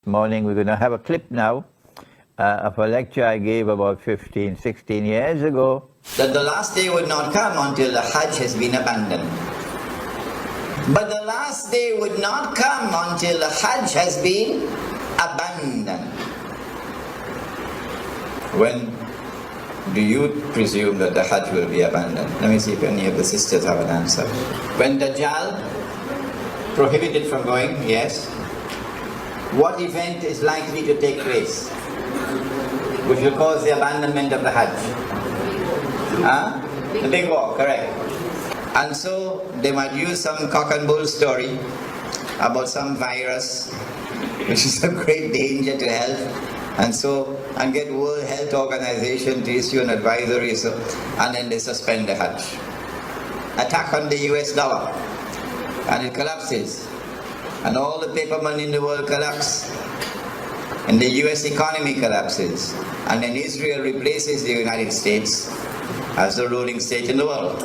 morning. We're going to have a clip now of a lecture I gave about 15, 16 years ago. That the last day would not come until the Hajj has been abandoned. But the last day would not come until the Hajj has been abandoned. When do you presume that the Hajj will be abandoned? Let me see if any of the sisters have an answer. When Dajjal prohibited from going, yes. What event is likely to take place which will cause the abandonment of the Hajj? The big war, correct. And so they might use some cock and bull story about some virus which is a great danger to health, and get World Health Organization to issue an advisory, and then they suspend the Hajj. Attack on the US dollar, and it collapses, and all the paper money in the world collapse, and the US economy collapses, and then Israel replaces the United States as the ruling state in the world.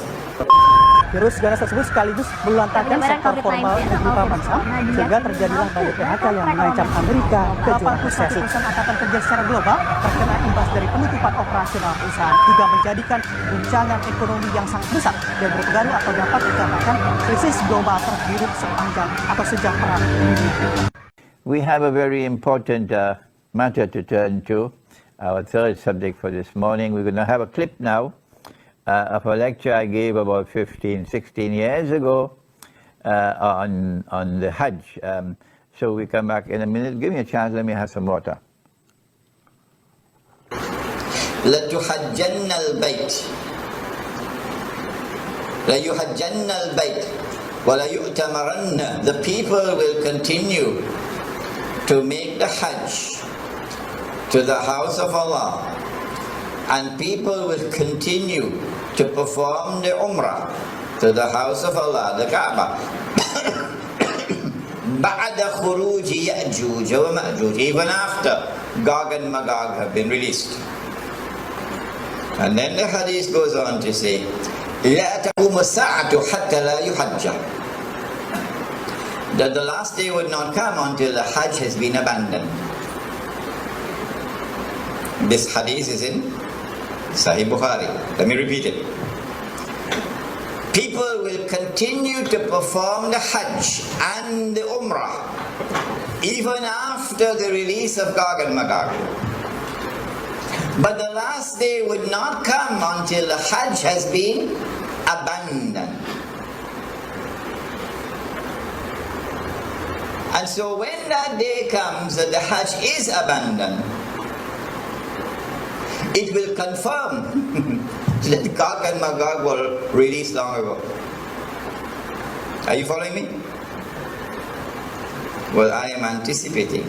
Virus ganas tersebut sekaligus melantarkan sektor formal berupa bangsa, sehingga terjadilah banyak PHK yang mengancam Amerika ke jurang resesi. Perusahaan angkatan kerja secara global terkena imbas dari penutupan operasional perusahaan, juga menjadikan guncangan ekonomi yang sangat besar dan berpengaruh atau dapat dikatakan krisis global terburuk sepanjang atau sejak perang dunia. We have a very important matter to turn to, our third subject for this morning. We're going to have a clip now of a lecture I gave about 15, 16 years ago on the Hajj. So we come back in a minute. Give me a chance, let me have some water. لَتُحَجَّنَّ الْبَيْتِ لَيُحَجَّنَّ الْبَيْتِ وَلَيُؤْتَمَرَنَّ. The people will continue to make the Hajj to the house of Allah, and people will continue to perform the Umrah to the house of Allah, the Kaaba. بَعْدَ خُرُوجِ يَأْجُوجَ وَمَأْجُوجَ. Even after Gog and Magog have been released. And then the hadith goes on to say, لَا تَقُومُ السَّاعَةُ حَتَّى لَا يُحَجَّ. That the last day would not come until the Hajj has been abandoned. This hadith is in Sahih Bukhari. Let me repeat it. People will continue to perform the Hajj and the Umrah even after the release of Gog and Magog. But the last day would not come until the Hajj has been abandoned. And so when that day comes that the Hajj is abandoned, it will confirm that Gog and Magog were released long ago. Are you following me? Well, I am anticipating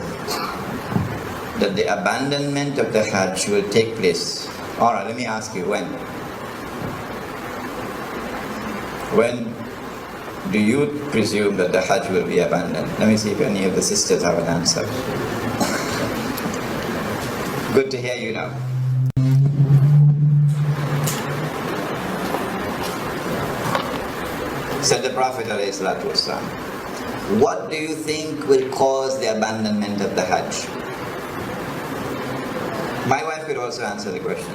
that the abandonment of the Hajj will take place. Alright, let me ask you, when? When do you presume that the Hajj will be abandoned? Let me see if any of the sisters have an answer. Good to hear you now. Said the Prophet ﷺ, what do you think will cause the abandonment of the Hajj? My wife could also answer the question.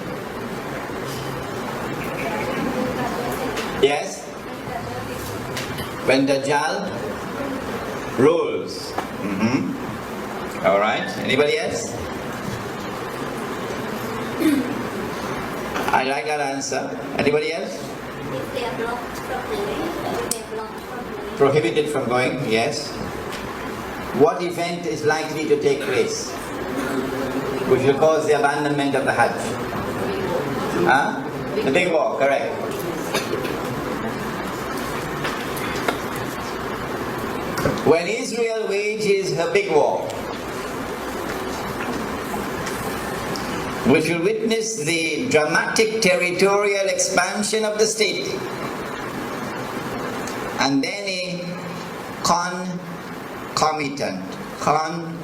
Yes? When Dajjal rules. Alright, anybody else? I like that answer. Anybody else? If they are blocked properly. Prohibited from going, yes. What event is likely to take place which will cause the abandonment of the Hajj? The big war, correct. When Israel wages her big war, which will witness the dramatic territorial expansion of the state, and then a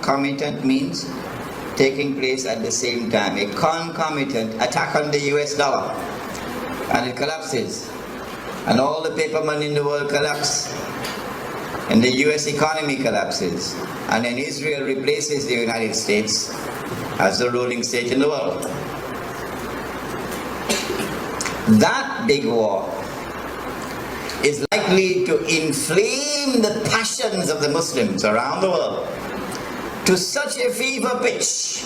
concomitant means taking place at the same time, a concomitant attack on the US dollar, and it collapses, and all the paper money in the world collapse, and the US economy collapses, and then Israel replaces the United States as the ruling state in the world. That big war is likely to inflame the passions of the Muslims around the world to such a fever pitch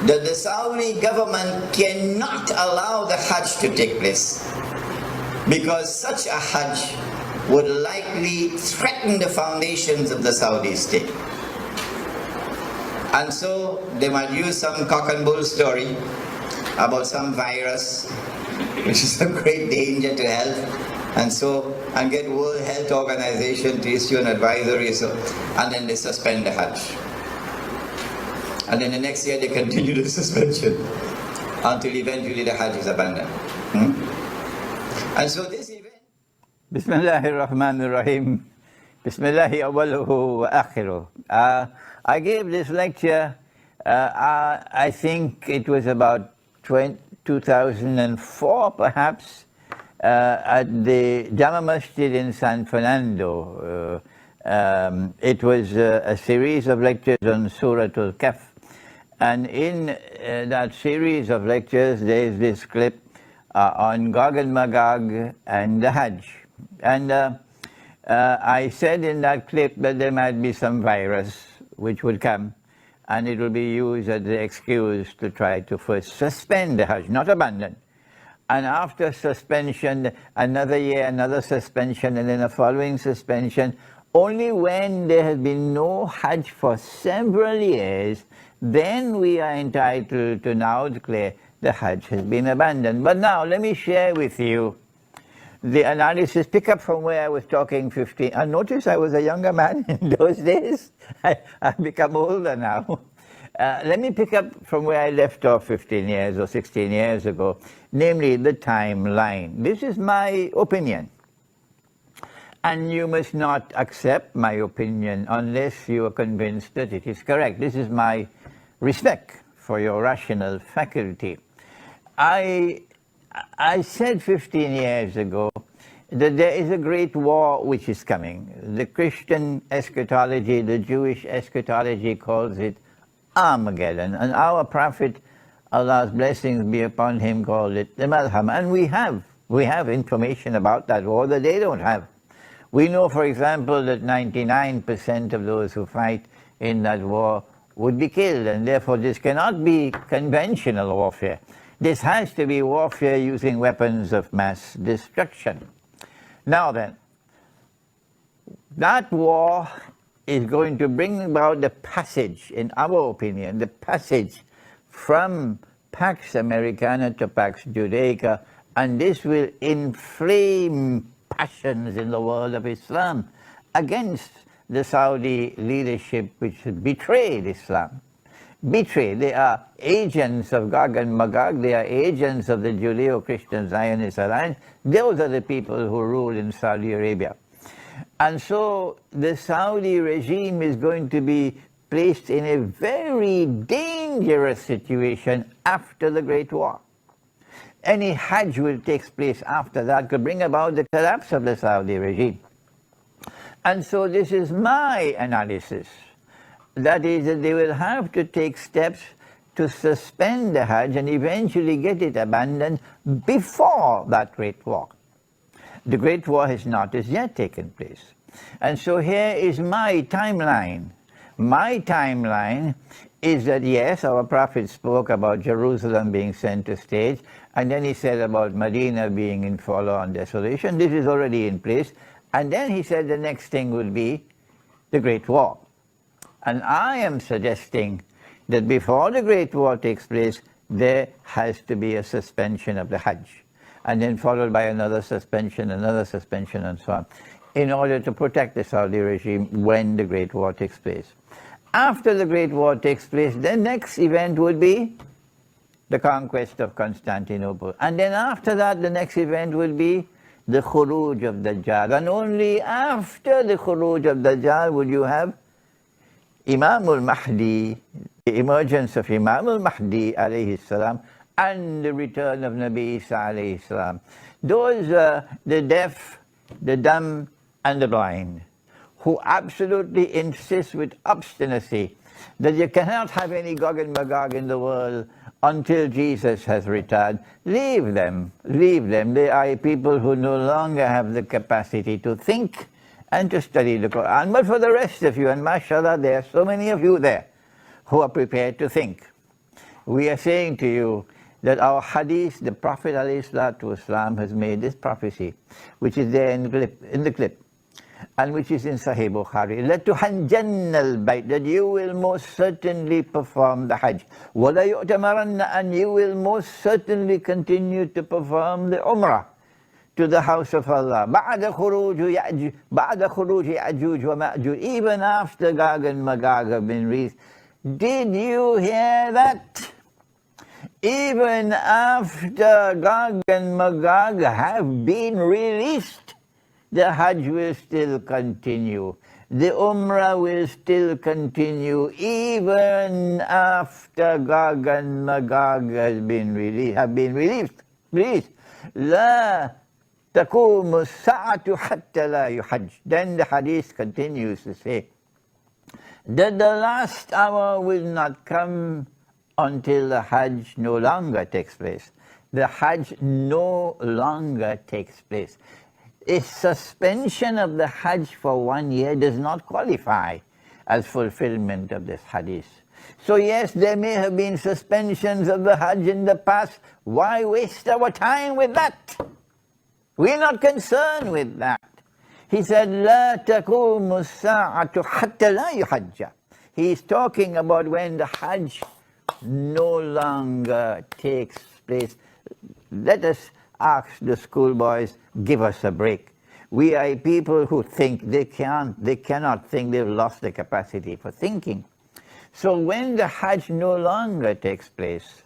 that the Saudi government cannot allow the Hajj to take place, because such a Hajj would likely threaten the foundations of the Saudi state. And so they might use some cock and bull story about some virus which is a great danger to health, and get World Health Organization to issue an advisory, and then they suspend the Hajj. And then the next year they continue the suspension until eventually the Hajj is abandoned. And so this event... Bismillahirrahmanirrahim. Bismillahi awwaluhu wa akhiruh. I gave this lecture, I think it was about 2004 perhaps, at the Jama Masjid in San Fernando. It was a series of lectures on Surah Al-Kahf. And in that series of lectures, there is this clip on Gog and Magog and the Hajj. And I said in that clip that there might be some virus which would come, and it will be used as the excuse to try to first suspend the Hajj, not abandon. And after suspension, another year, another suspension, and then a following suspension. Only when there has been no Hajj for several years, then we are entitled to now declare the Hajj has been abandoned. But now, let me share with you the analysis. Pick up from where I was talking 15. And notice I was a younger man in those days. I've become older now. Let me pick up from where I left off 15 years or 16 years ago, namely the timeline. This is my opinion. And you must not accept my opinion unless you are convinced that it is correct. This is my respect for your rational faculty. I said 15 years ago that there is a great war which is coming. The Christian eschatology, the Jewish eschatology calls it Armageddon. And our prophet, Allah's blessings be upon him, called it the Malham. And we have information about that war that they don't have. We know, for example, that 99% of those who fight in that war would be killed, and therefore this cannot be conventional warfare. This has to be warfare using weapons of mass destruction. Now then, that war is going to bring about the passage, in our opinion, the passage from Pax Americana to Pax Judaica, and this will inflame passions in the world of Islam against the Saudi leadership, which betrayed Islam. Betrayed. They are agents of Gog and Magog. They are agents of the Judeo-Christian Zionist Alliance. Those are the people who rule in Saudi Arabia. And so the Saudi regime is going to be placed in a very dangerous situation after the Great War. Any Hajj which takes place after that could bring about the collapse of the Saudi regime. And so this is my analysis. That is, that they will have to take steps to suspend the Hajj and eventually get it abandoned before that Great War. The Great War has not as yet taken place. And so here is my timeline. My timeline is that, yes, our Prophet spoke about Jerusalem being center stage, and then he said about Medina being in forlorn desolation. This is already in place. And then he said the next thing would be the Great War. And I am suggesting that before the Great War takes place, there has to be a suspension of the Hajj, and then followed by another suspension, and so on, in order to protect the Saudi regime when the Great War takes place. After the Great War takes place, the next event would be the conquest of Constantinople. And then after that, the next event will be the Khuruj of Dajjal. And only after the Khuruj of Dajjal would you have Imam al-Mahdi, the emergence of Imam al-Mahdi alayhi salam, and the return of Nabi Isa alayhi salam. Those are the deaf, the dumb, and the blind, who absolutely insist with obstinacy that you cannot have any Gog and Magog in the world until Jesus has returned, leave them, leave them. They are people who no longer have the capacity to think and to study the Quran. But for the rest of you, and mashallah, there are so many of you there who are prepared to think. We are saying to you that our hadith, the Prophet ﷺ has made this prophecy, which is there in the clip, and which is in Sahih Bukhari, لَتُحَجَّنَّ الْبَيْتِ, that you will most certainly perform the Hajj. وَلَا يُؤْتَمَرَنَّ, and you will most certainly continue to perform the Umrah to the house of Allah. بَعْدَ خُرُوجِ يَأْجُوجُ وَمَأْجُوجُ, even after Gog and Magog have been released. Did you hear that? Even after Gog and Magog have been released, the Hajj will still continue. The Umrah will still continue even after Gog and Magog have been released. لا تقوم الساعة حتى لا يحج. Then the hadith continues to say that the last hour will not come until the Hajj no longer takes place. The Hajj no longer takes place. A suspension of the Hajj for 1 year does not qualify as fulfillment of this hadith. So yes, there may have been suspensions of the Hajj in the past. Why waste our time with that? We're not concerned with that. He said, لا تقوم الساعة حتى لا يحج. He's talking about when the Hajj no longer takes place. Let us ask the schoolboys, give us a break. We are people who think they cannot think, they've lost the capacity for thinking. So when the Hajj no longer takes place,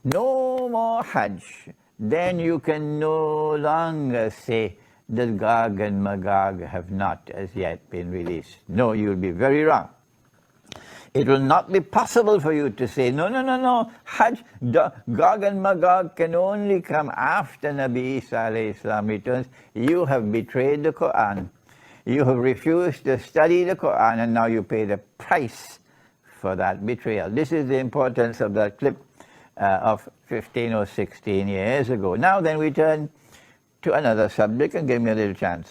no more Hajj, then you can no longer say that Gog and Magog have not as yet been released. No, you'll be very wrong. It will not be possible for you to say, no, Hajj, Gog and Magog can only come after Nabi Isa alayhi salam returns. You have betrayed the Quran. You have refused to study the Quran, and now you pay the price for that betrayal. This is the importance of that clip of 15 or 16 years ago. Now then we turn to another subject, and give me a little chance.